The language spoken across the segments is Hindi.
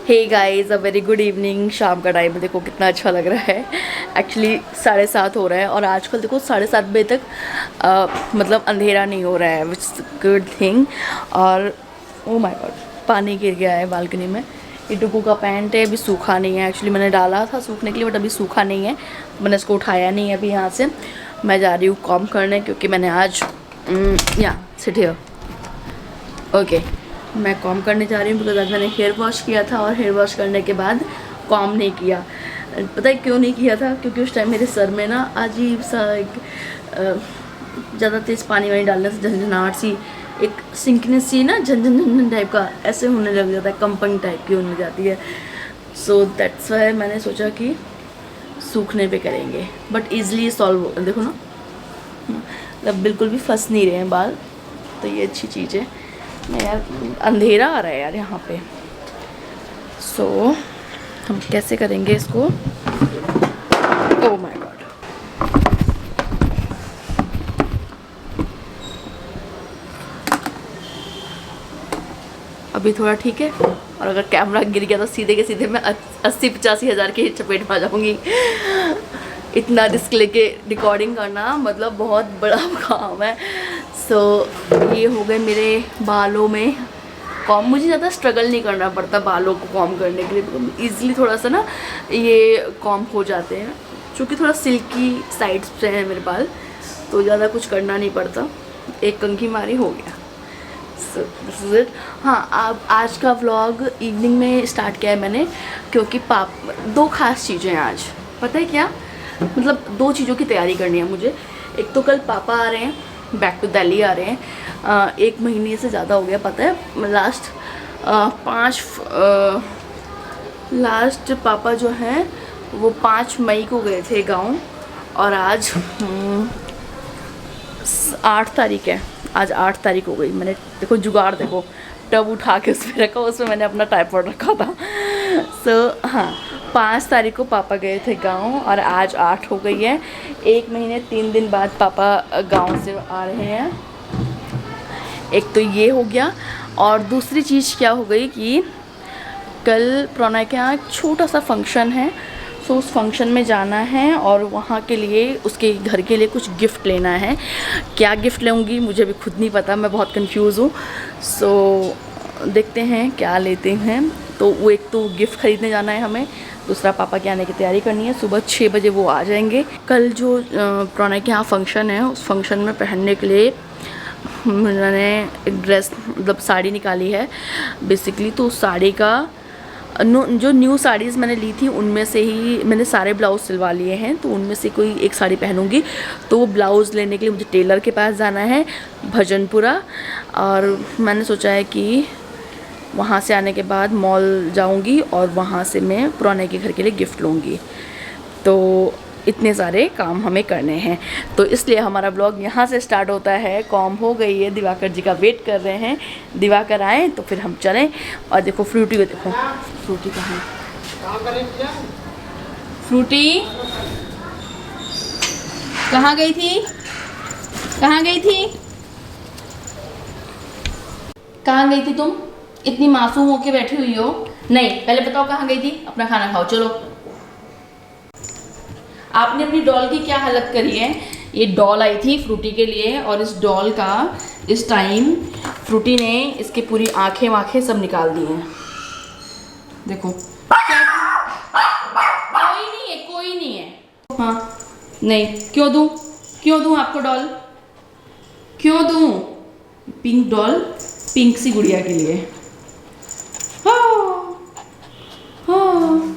Hey guys, a very good evening. शाम का टाइम है, देखो कितना अच्छा लग रहा है। एक्चुअली 7:30 हो रहा है और आजकल देखो 7:30 बजे तक मतलब अंधेरा नहीं हो रहा है, विच इज़ गुड थिंग। और ओ माय गॉड, पानी गिर गया है बालकनी में। ये डुगू का पैंट है, अभी सूखा नहीं है। एक्चुअली मैंने डाला था सूखने के लिए, बट अभी सूखा नहीं है। मैंने इसको उठाया नहीं है अभी। यहाँ से मैं जा रही हूँ कॉम करने, क्योंकि मैंने आज यहाँ सिट हियर ओके मैं कॉम करने जा रही हूँ, बिकॉज आज मैंने हेयर वॉश किया था और हेयर वॉश करने के बाद कॉम नहीं किया। पता है क्यों नहीं किया था? क्योंकि उस टाइम मेरे सर में ना अजीब सा एक ज़्यादा तेज़ पानी वानी डालने से झंझनाहट सी, एक सिंकनेस सी ना, झंझन झंझन टाइप का ऐसे होने लग जाता है, कंपन टाइप की होने जाती है। सो दैट्स वाई मैंने सोचा कि सूखने पे करेंगे, बट ईज़िली सॉल्व। देखो ना, मतलब बिल्कुल भी फंस नहीं रहे हैं बाल, तो ये अच्छी चीज़ है। नहीं यार, अंधेरा आ रहा है यार यहाँ पे। सो हम कैसे करेंगे इसको? ओह माय गॉड, अभी थोड़ा ठीक है। और अगर कैमरा गिर गया तो सीधे के सीधे मैं 80-85 हज़ार की चपेट में आ जाऊँगी। इतना रिस्क लेके रिकॉर्डिंग करना मतलब बहुत बड़ा काम है। सो ये हो गए मेरे बालों में कॉम। मुझे ज़्यादा स्ट्रगल नहीं करना पड़ता बालों को कॉम करने के लिए, ईज़िली थोड़ा सा ना ये कॉम हो जाते हैं। क्योंकि थोड़ा सिल्की साइड्स से हैं मेरे बाल, तो ज़्यादा कुछ करना नहीं पड़ता, एक कंघी मारी हो गया। सो दिस इज़ इट। हाँ, अब आज का व्लॉग इवनिंग में स्टार्ट किया है मैंने, क्योंकि दो खास चीज़ें हैं आज। पता है क्या? मतलब दो चीज़ों की तैयारी करनी है मुझे। एक तो कल पापा आ रहे हैं, बैक टू दिल्ली आ रहे हैं। 1 महीने से ज़्यादा हो गया, पता है। लास्ट पापा जो हैं वो 5 मई को गए थे गाँव, और आज 8 तारीख है। आज 8 तारीख हो गई। मैंने देखो जुगाड़, देखो टब उठा के उसमें रखा, उसमें मैंने अपना टाइपॉड रखा था। सो हाँ, 5 तारीख को पापा गए थे गाँव और आज 8 हो गई है। 1 महीने 3 दिन बाद पापा गाँव से आ रहे हैं। एक तो ये हो गया, और दूसरी चीज़ क्या हो गई कि कल प्रणय के यहाँ एक छोटा सा फंक्शन है। सो उस फंक्शन में जाना है और वहाँ के लिए, उसके घर के लिए कुछ गिफ्ट लेना है। क्या गिफ्ट लूँगी मुझे भी खुद नहीं पता, मैं बहुत कंफ्यूज हूँ। सो देखते हैं क्या लेते हैं। तो वो एक तो गिफ्ट खरीदने जाना है हमें, दूसरा पापा के आने की तैयारी करनी है। सुबह 6 बजे वो आ जाएंगे। कल जो प्रणय के यहाँ फंक्शन है, उस फंक्शन में पहनने के लिए मैंने एक ड्रेस, मतलब साड़ी निकाली है बेसिकली। तो उस साड़ी का जो न्यू साड़ीज़ मैंने ली थी उनमें से ही मैंने सारे ब्लाउज़ सिलवा लिए हैं, तो उनमें से कोई एक साड़ी पहनूंगी। तो वो ब्लाउज़ लेने के लिए मुझे टेलर के पास जाना है, भजनपुरा। और मैंने सोचा है कि वहाँ से आने के बाद मॉल जाऊंगी और वहाँ से मैं प्रणय के घर के लिए गिफ्ट लूँगी। तो इतने सारे काम हमें करने हैं, तो इसलिए हमारा ब्लॉग यहाँ से स्टार्ट होता है। कॉम हो गई है, दिवाकर जी का वेट कर रहे हैं। दिवाकर आए तो फिर हम चलें। और देखो फ्रूटी को, देखो फ्रूटी कहाँ है? फ्रूटी कहाँ गई थी? कहाँ गई थी? कहाँ गई थी तुम? इतनी मासूम होके बैठी हुई हो। नहीं, पहले बताओ कहाँ गई थी? अपना खाना खाओ, चलो। आपने अपनी डॉल की क्या हालत करी है? ये डॉल आई थी फ्रूटी के लिए, और इस डॉल का इस टाइम फ्रूटी ने इसकी पूरी आंखें वाखें सब निकाल दी हैं। देखो क्या, कोई नहीं है, कोई नहीं है। हाँ, नहीं, क्यों दूँ? क्यों दूँ आपको डॉल? क्यों दूँ? पिंक डॉल पिंक सी गुड़िया के लिए। हाँ हाँ,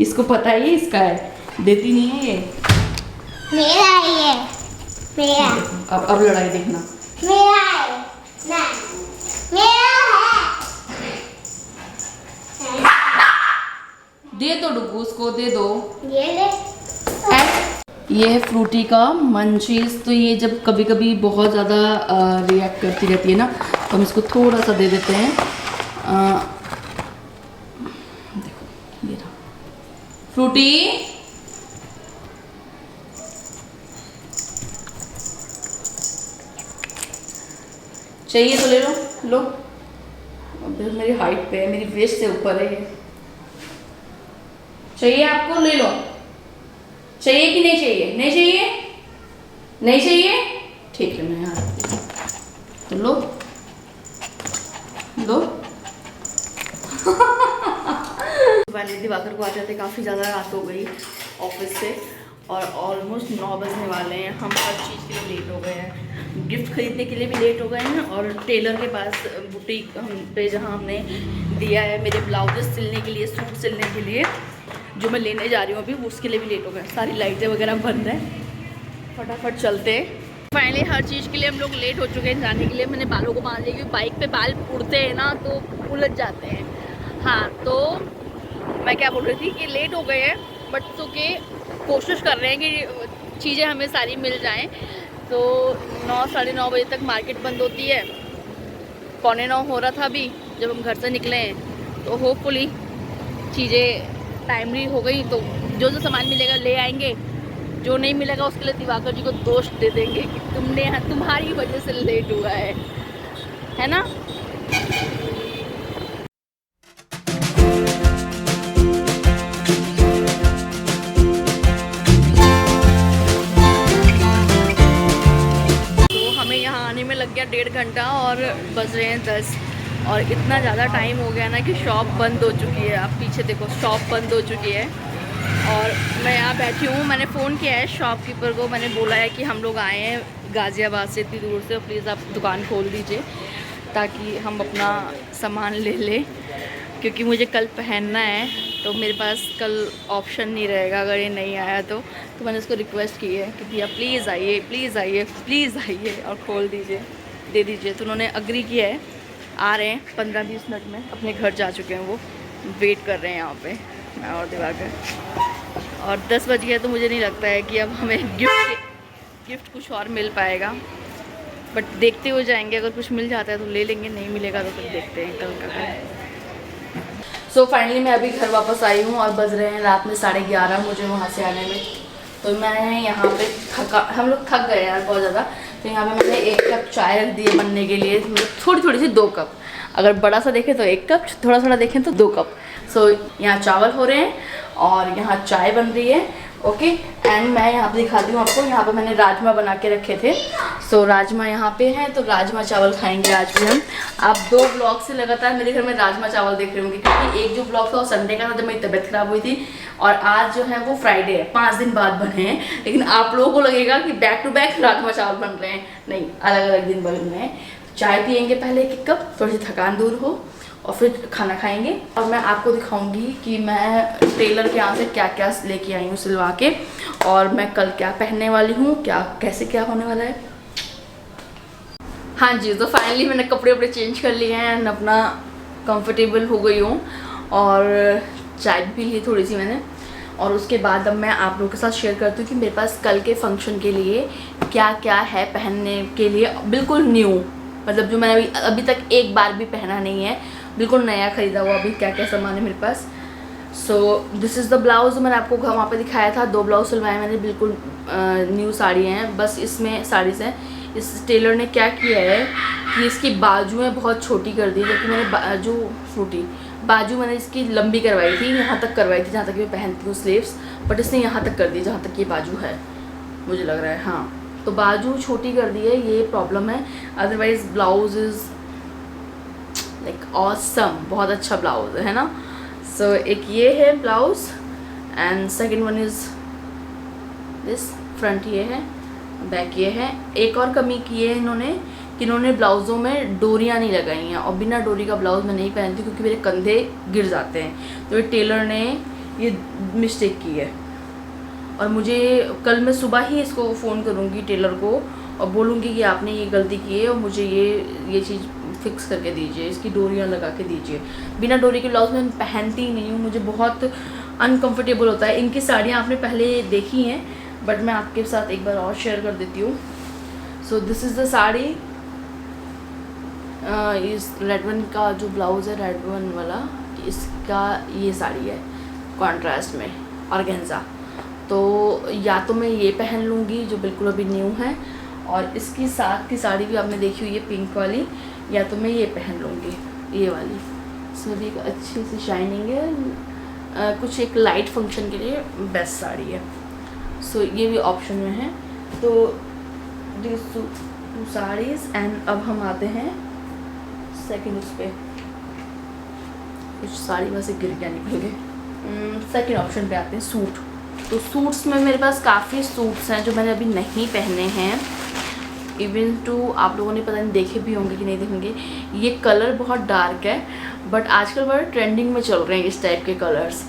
इसको पता है ये इसका है, देती नहीं है ये। मेरा है ये, मेरा। अब लड़ाई देखना। मेरा है ना, मेरा है। दे दो डुगू, उसको दे दो। ये ले। ये है फ्रूटी का मंचीज। तो ये जब कभी कभी बहुत ज़्यादा रिएक्ट करती रहती है ना, तो हम इसको थोड़ा सा दे देते हैं। देखो ये रहा फ्रूटी। चाहिए तो ले लो, लो। अब मेरी हाइट पे है, मेरी वेस्ट से ऊपर है ये। चाहिए आपको, ले लो। चाहिए कि नहीं चाहिए? नहीं चाहिए, नहीं चाहिए, ठीक है मैं यहाँ रखती हूँ। तो लो लो। फाइनली दिवाकर को आ जाते काफ़ी ज़्यादा रात हो गई ऑफिस से, और ऑलमोस्ट 9 बजने वाले हैं। हम हर चीज़ के लिए लेट हो गए हैं, गिफ्ट खरीदने के लिए भी लेट हो गए हैं, और टेलर के पास बुटीक हम पे जहाँ हमने दिया है मेरे ब्लाउजेस सिलने के लिए, सूट सिलने के लिए जो मैं लेने जा रही हूँ अभी, उसके लिए भी लेट हो गए। सारी लाइटें वगैरह बंद हैं, फटाफट चलते हैं। फाइनली हर चीज़ के लिए हम लोग लेट हो चुके हैं जाने के लिए। मैंने बालों को बांध लिया क्योंकि बाइक पे बाल उड़ते हैं ना तो उलझ जाते हैं। हाँ, तो मैं क्या बोल रही थी कि लेट हो गए हैं, बट तो के कोशिश कर रहे हैं कि चीज़ें हमें सारी मिल जाएं। तो 9 साढ़े 9 बजे तक मार्केट बंद होती है, 8:45 हो रहा था अभी जब हम घर से निकले हैं। तो होपफुली चीज़ें टाइमली हो गई तो जो जो सामान मिलेगा ले आएंगे, जो नहीं मिलेगा उसके लिए दिवाकर जी को दोष दे देंगे कि तुम्हारी वजह से लेट हुआ है ना। तो हमें यहाँ आने में लग गया 1.5 घंटा और बज रहे हैं 10, और इतना ज़्यादा टाइम हो गया ना कि शॉप बंद हो चुकी है। आप पीछे देखो, शॉप बंद हो चुकी है और मैं यहाँ बैठी हूँ। मैंने फ़ोन किया है शॉपकीपर को, मैंने बोला है कि हम लोग आए हैं गाज़ियाबाद से इतनी दूर से, प्लीज़ आप दुकान खोल दीजिए ताकि हम अपना सामान ले लें, क्योंकि मुझे कल पहनना है। तो मेरे पास कल ऑप्शन नहीं रहेगा अगर ये नहीं आया तो मैंने उसको रिक्वेस्ट की है कि भैया प्लीज़ आइए, प्लीज़ आइए, प्लीज़ आइए और खोल दीजिए, दे दीजिए। तो उन्होंने अग्री किया है, आ रहे हैं 15-20 मिनट में, अपने घर जा चुके हैं, वो वेट कर रहे हैं यहाँ पे मैं और दिवाकर। और 10 बज गया तो मुझे नहीं लगता है कि अब हमें गिफ्ट कुछ और मिल पाएगा, बट देखते हुए जाएंगे। अगर कुछ मिल जाता है तो ले लेंगे, नहीं मिलेगा तो फिर देखते हैं कल का। सो फाइनली मैं अभी घर वापस आई हूँ और बज रहे हैं रात में 11:30 मुझे वहाँ से आने में। तो मैं यहाँ पे हम लोग थक गए यार बहुत ज़्यादा। तो यहाँ पे मैंने 1 कप चाय रख दी है बनने के लिए, थोड़ी थोड़ी सी 2 कप, अगर बड़ा सा देखें तो 1 कप, थोड़ा थोड़ा देखें तो 2 कप। सो यहाँ चावल हो रहे हैं और यहाँ चाय बन रही है। ओके, एंड मैं यहाँ पे दिखाती हूँ आपको, यहाँ पे मैंने राजमा बना के रखे थे। सो राजमा यहाँ पे हैं, तो राजमा चावल खाएंगे आज भी हम। आप 2 ब्लॉग से लगातार मेरे घर में राजमा चावल देख रहे होंगे, क्योंकि एक जो ब्लॉग था वो संडे का था जब मेरी तबीयत खराब हुई थी, और आज जो है वो फ्राइडे है, 5 दिन बाद बने हैं। लेकिन आप लोगों को लगेगा कि बैक टू बैक राजमा चावल बन रहे हैं, नहीं, अलग अलग दिन बन रहे हैं। चाय पियेंगे पहले 1 कप, थोड़ी सी थकान दूर हो, और फिर खाना खाएंगे। और मैं आपको दिखाऊंगी कि मैं टेलर के यहाँ से क्या क्या लेके आई हूँ सिलवा के, और मैं कल क्या पहनने वाली हूँ, क्या कैसे क्या होने वाला है। हाँ जी, तो फाइनली मैंने कपड़े वपड़े चेंज कर लिए हैं एंड अपना कंफर्टेबल हो गई हूँ, और चाय भी पी ली थोड़ी सी मैंने। और उसके बाद अब मैं आप लोगों के साथ शेयर करती हूँ कि मेरे पास कल के फंक्शन के लिए क्या क्या है पहनने के लिए, बिल्कुल न्यू, मतलब जो मैंने अभी तक एक बार भी पहना नहीं है, बिल्कुल नया ख़रीदा हुआ अभी क्या क्या सामान है मेरे पास। So this is the blouse, मैंने आपको वहाँ पे दिखाया था। 2 ब्लाउज सिलवाए मैंने, बिल्कुल न्यू साड़ी हैं, बस इसमें साड़ी से इस टेलर ने क्या किया है कि इसकी बाजुएं बहुत छोटी कर दी, जबकि मैंने बाजू मैंने इसकी लंबी करवाई थी, यहाँ तक करवाई थी जहाँ तक मैं पहनती हूँ स्लीव्स, बट इसने यहाँ तक कर दी जहाँ तक ये बाजू है, मुझे लग रहा है। हाँ, तो बाजू छोटी कर दी है, ये प्रॉब्लम है। Otherwise blouse is like awesome, बहुत अच्छा ब्लाउज है ना। सो एक ये है blouse, and second one is this, front ये है, बैक ये है। एक और कमी की है इन्होंने कि इन्होंने ब्लाउज़ों में डोरियाँ नहीं लगाई हैं, और बिना डोरी का ब्लाउज़ मैं नहीं पहनती क्योंकि मेरे कंधे गिर जाते हैं। तो ये टेलर ने ये मिस्टेक की है, और मुझे कल मैं सुबह ही इसको फ़ोन करूँगी टेलर को और बोलूँगी कि आपने ये गलती की है और मुझे ये चीज़ फिक्स करके दीजिए, इसकी डोरियाँ लगा के दीजिए। बिना डोरी के ब्लाउज़ मैं पहनती ही नहीं हूँ, मुझे बहुत अनकम्फर्टेबल होता है। इनकी साड़ियाँ आपने पहले देखी हैं, बट मैं आपके साथ एक बार और शेयर कर देती हूँ। सो दिस इज़ द साड़ी, इस रेड वन का जो ब्लाउज़ है, रेड वन वाला, इसका ये साड़ी है कॉन्ट्रास्ट में ऑर्गेन्जा। तो या तो मैं ये पहन लूँगी जो बिल्कुल अभी न्यू है, और इसकी साथ की साड़ी भी आपने देखी हुई है पिंक वाली, या तो मैं ये पहन लूँगी ये वाली। इसमें भी एक अच्छी सी शाइनिंग है, कुछ एक लाइट फंक्शन के लिए बेस्ट साड़ी है। सो ये भी ऑप्शन में है। तो दिस टू साड़ीज़ एंड अब हम आते हैं सेकंड उस पर, कुछ साड़ी में से गिर गया निकल गए। सेकंड ऑप्शन पे आते हैं सूट। तो सूट्स में मेरे पास काफ़ी सूट्स हैं जो मैंने अभी नहीं पहने हैं। इवन टू आप लोगों ने पता नहीं देखे भी होंगे कि नहीं देखेंगे। ये कलर बहुत डार्क है बट आजकल बड़े ट्रेंडिंग में चल रहे हैं इस टाइप के कलर्स।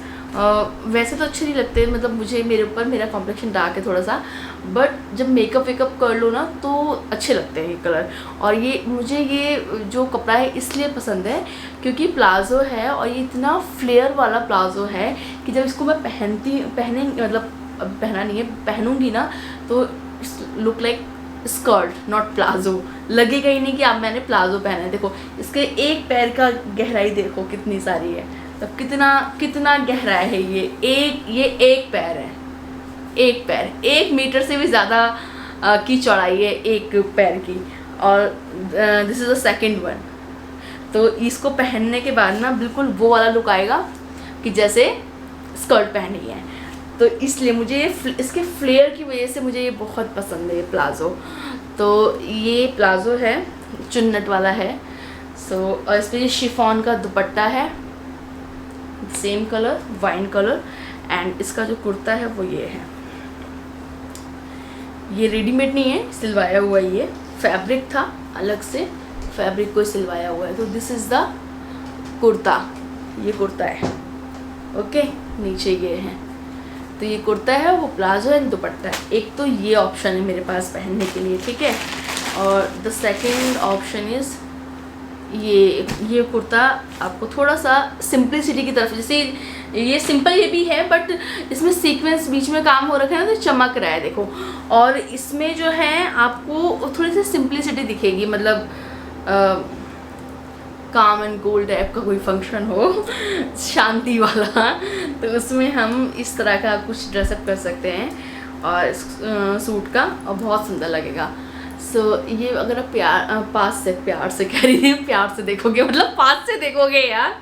वैसे तो अच्छे नहीं लगते, मतलब मुझे मेरे ऊपर मेरा कॉम्प्लेक्शन डार्क है थोड़ा सा, बट जब मेकअप वेकअप कर लो ना तो अच्छे लगते हैं ये कलर। और ये मुझे ये जो कपड़ा है इसलिए पसंद है क्योंकि प्लाज़ो है और ये इतना फ्लेयर वाला प्लाज़ो है कि जब इसको मैं पहना नहीं है, पहनूंगी ना तो look like skirt not palazzo. लगेगा ही नहीं कि आप मैंने प्लाज़ो पहना है। देखो इसके एक पैर का गहराई देखो कितनी सारी है, तो कितना गहरा है ये एक पैर है, एक पैर 1 मीटर से भी ज़्यादा की चौड़ाई है एक पैर की। और this is the second one. तो इसको पहनने के बाद ना बिल्कुल वो वाला लुक आएगा कि जैसे स्कर्ट पहनी है। तो इसलिए मुझे इसके फ्लेयर की वजह से मुझे ये बहुत पसंद है ये प्लाज़ो। तो ये प्लाज़ो है, चुन्नट वाला है। सो और इस पर ये शिफॉन का दुपट्टा है, same colour wine colour. And इसका जो कुर्ता है वो ये है। ये रेडीमेड नहीं है, सिलवाया हुआ ये फैब्रिक था, अलग से फैब्रिक को सिलवाया हुआ है। तो दिस इज़ द कुर्ता, ये कुर्ता है। ओके, नीचे ये है। तो ये कुर्ता है, वो प्लाजो एंड दुपट्टा है। एक तो ये ऑप्शन है मेरे पास पहनने के लिए, ठीक है। और द सेकेंड ऑप्शन इज़ ये कुर्ता आपको थोड़ा सा सिंपलिसिटी की तरफ, जैसे ये सिंपल ये भी है बट इसमें सीक्वेंस बीच में काम हो रखा है ना तो चमक रहा है देखो। और इसमें जो है आपको थोड़ी सी सिंपलिसिटी दिखेगी, मतलब काम एंड कूल टाइप का कोई फंक्शन हो शांति वाला, तो उसमें हम इस तरह का कुछ ड्रेसअप कर सकते हैं और सूट का, और बहुत सुंदर लगेगा। सो ये अगर आप प्यार से कह रही हूँ, प्यार से देखोगे मतलब पास से देखोगे यार,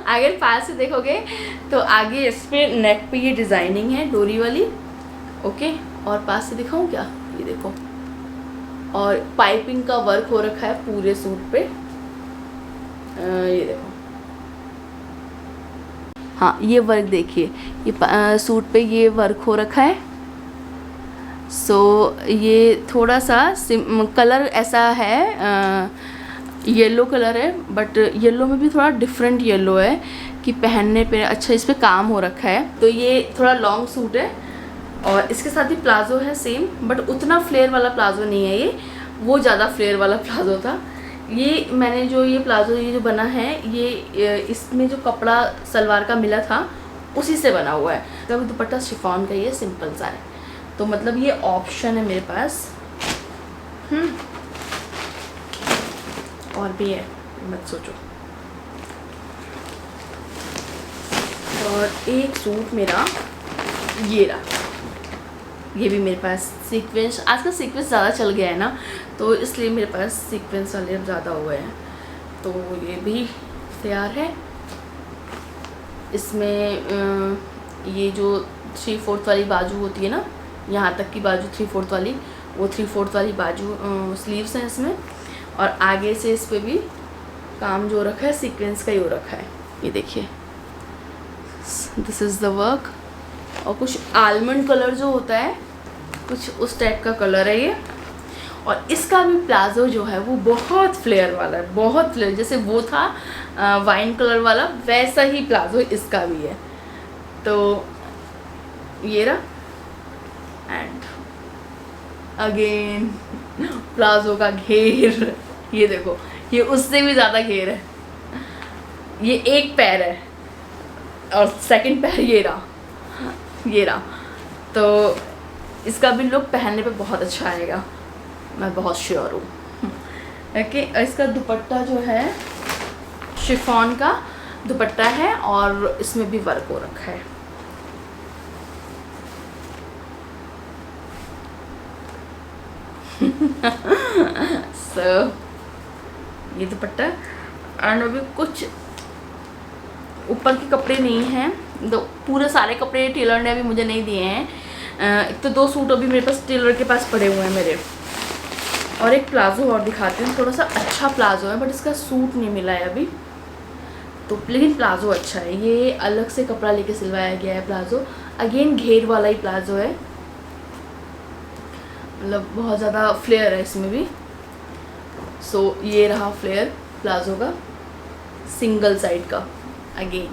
अगर पास से देखोगे तो आगे इस पर नेक पे ये डिज़ाइनिंग है डोरी वाली। ओके, और पास से दिखाऊँ क्या, ये देखो, और पाइपिंग का वर्क हो रखा है पूरे सूट पे। ये देखो, हाँ ये वर्क देखिए, ये सूट पे ये वर्क हो रखा है। सो ये थोड़ा सा कलर ऐसा है, येलो कलर है, बट येलो में भी थोड़ा डिफरेंट येलो है कि पहनने पे अच्छा इस पे काम हो रखा है। तो ये थोड़ा लॉन्ग सूट है और इसके साथ ही प्लाजो है सेम, बट उतना फ्लेयर वाला प्लाजो नहीं है ये, वो ज़्यादा फ्लेयर वाला प्लाजो था। ये मैंने जो ये प्लाजो ये जो बना है ये इसमें जो कपड़ा सलवार का मिला था उसी से बना हुआ है। तो दुपट्टा शिफॉन का ये सिंपल सा है। तो मतलब ये ऑप्शन है मेरे पास। और भी है, मत सोचो। और एक सूट मेरा ये रहा, ये भी मेरे पास सीक्वेंस, आजकल सीक्वेंस ज़्यादा चल गया है ना, तो इसलिए मेरे पास सीक्वेंस वाले ज़्यादा हुए हैं। तो ये भी तैयार है। इसमें ये जो 3/4 वाली बाजू होती है ना, यहाँ तक की बाजू 3/4 वाली, वो 3/4 वाली बाजू स्लीव्स हैं इसमें। और आगे से इस पे भी काम जो रखा है सीक्वेंस का ही हो रखा है, ये देखिए, दिस इज़ द वर्क। और कुछ आलमंड कलर जो होता है, कुछ उस टाइप का कलर है ये। और इसका भी प्लाजो जो है वो बहुत फ्लेयर वाला है, बहुत फ्लेयर, जैसे वो था वाइन कलर वाला वैसा ही प्लाजो इसका भी है। तो ये रहा, एंड अगेन प्लाजो का घेर, ये देखो, ये उससे भी ज़्यादा घेर है। ये एक पैर है और सेकंड पैर ये रहा। तो इसका भी लुक पहनने पे बहुत अच्छा आएगा, मैं बहुत श्योर हूँ। ओके, इसका दुपट्टा जो है शिफॉन का दुपट्टा है और इसमें भी वर्क हो रखा है। So, ये दुपट्टा, एंड अभी कुछ ऊपर के कपड़े नहीं हैं, तो पूरे सारे कपड़े टेलर ने अभी मुझे नहीं दिए हैं। एक तो 2 सूट अभी मेरे पास टेलर के पास पड़े हुए हैं मेरे, और एक प्लाजो और दिखाती हूँ। थोड़ा सा अच्छा प्लाजो है बट इसका सूट नहीं मिला है अभी, तो लेकिन प्लाजो अच्छा है। ये अलग से कपड़ा लेके सिलवाया गया है प्लाजो, अगेन घेर वाला ही प्लाजो है, मतलब बहुत ज़्यादा फ्लेयर है इसमें भी। सो ये रहा फ्लेयर प्लाजो का, सिंगल साइड का अगेन।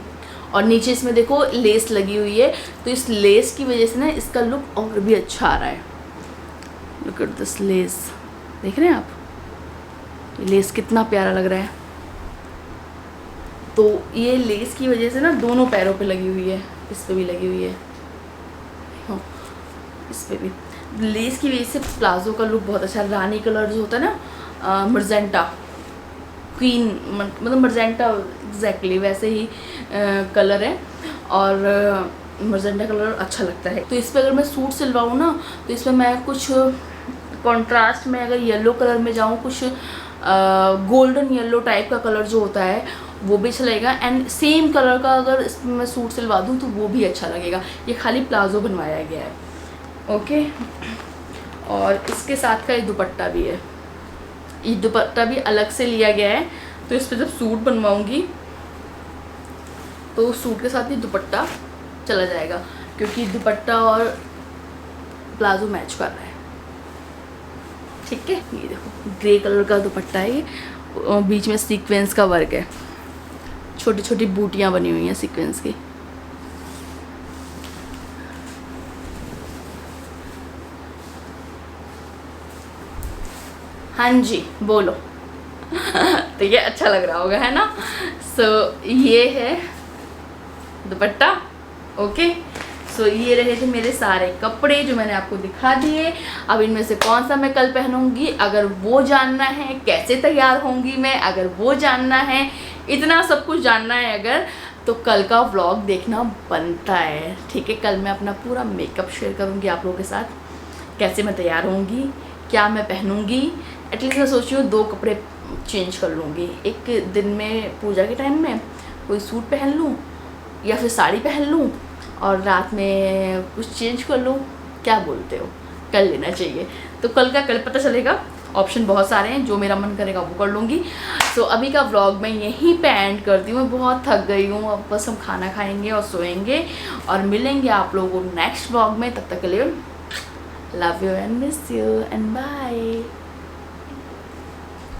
और नीचे इसमें देखो लेस लगी हुई है, तो इस लेस की वजह से ना इसका लुक और भी अच्छा आ रहा है। लुक एट दिस लेस, देख रहे हैं आप, ये लेस कितना प्यारा लग रहा है। तो ये लेस की वजह से ना दोनों पैरों पे लगी हुई है, इस पे भी लगी हुई है, हाँ इस पे भी। लेस की वजह से प्लाजो का लुक बहुत अच्छा, रानी कलर जो होता है ना, मर्जेंटा क्वीन, मतलब मर्जेंटा एग्जैक्टली वैसे ही कलर है, और मर्जेंटा कलर अच्छा लगता है। तो इस पर अगर मैं सूट सिलवाऊँ ना, तो इसमें मैं कुछ कंट्रास्ट में अगर येलो कलर में जाऊँ, कुछ गोल्डन येलो टाइप का कलर जो होता है वो भी अच्छा लगेगा, एंड सेम कलर का अगर इसमें मैं सूट सिलवा दूँ तो वो भी अच्छा लगेगा। ये खाली प्लाजो बनवाया गया है, ओके। और इसके साथ का ये दुपट्टा भी है, ये दुपट्टा भी अलग से लिया गया है। तो इस पर जब सूट बनवाऊंगी तो सूट के साथ ही दुपट्टा चला जाएगा, क्योंकि दुपट्टा और प्लाजो मैच कर रहा है, ठीक है। ये देखो ग्रे कलर का दुपट्टा है, ये बीच में सीक्वेंस का वर्क है, छोटी छोटी बूटियां बनी हुई हैं सीक्वेंस की। हाँ जी बोलो तो ये अच्छा लग रहा होगा, है ना। सो ये है दुपट्टा, ओके। सो ये रहे थे मेरे सारे कपड़े जो मैंने आपको दिखा दिए। अब इनमें से कौन सा मैं कल पहनूंगी, अगर वो जानना है, कैसे तैयार होंगी मैं, अगर वो जानना है, इतना सब कुछ जानना है अगर, तो कल का व्लॉग देखना बनता है, ठीक है। कल मैं अपना पूरा मेकअप शेयर करूँगी आप लोगों के साथ, कैसे मैं तैयार होंगी, क्या मैं पहनूंगी। एटलीस्ट मैं सोच रही हूँ 2 कपड़े चेंज कर लूँगी, एक दिन में पूजा के टाइम में कोई सूट पहन लूँ या फिर साड़ी पहन लूँ, और रात में कुछ चेंज कर लूँ, क्या बोलते हो, कर लेना चाहिए। तो कल का कल पता चलेगा, ऑप्शन बहुत सारे हैं, जो मेरा मन करेगा वो कर लूँगी। सो अभी का व्लॉग मैं यहीं पे एंड करती हूँ, मैं बहुत थक गई हूँ। अब बस हम खाना खाएंगे और सोएंगे, और मिलेंगे आप लोगों को नेक्स्ट व्लॉग में। तब तक के लिए love you and miss you and bye.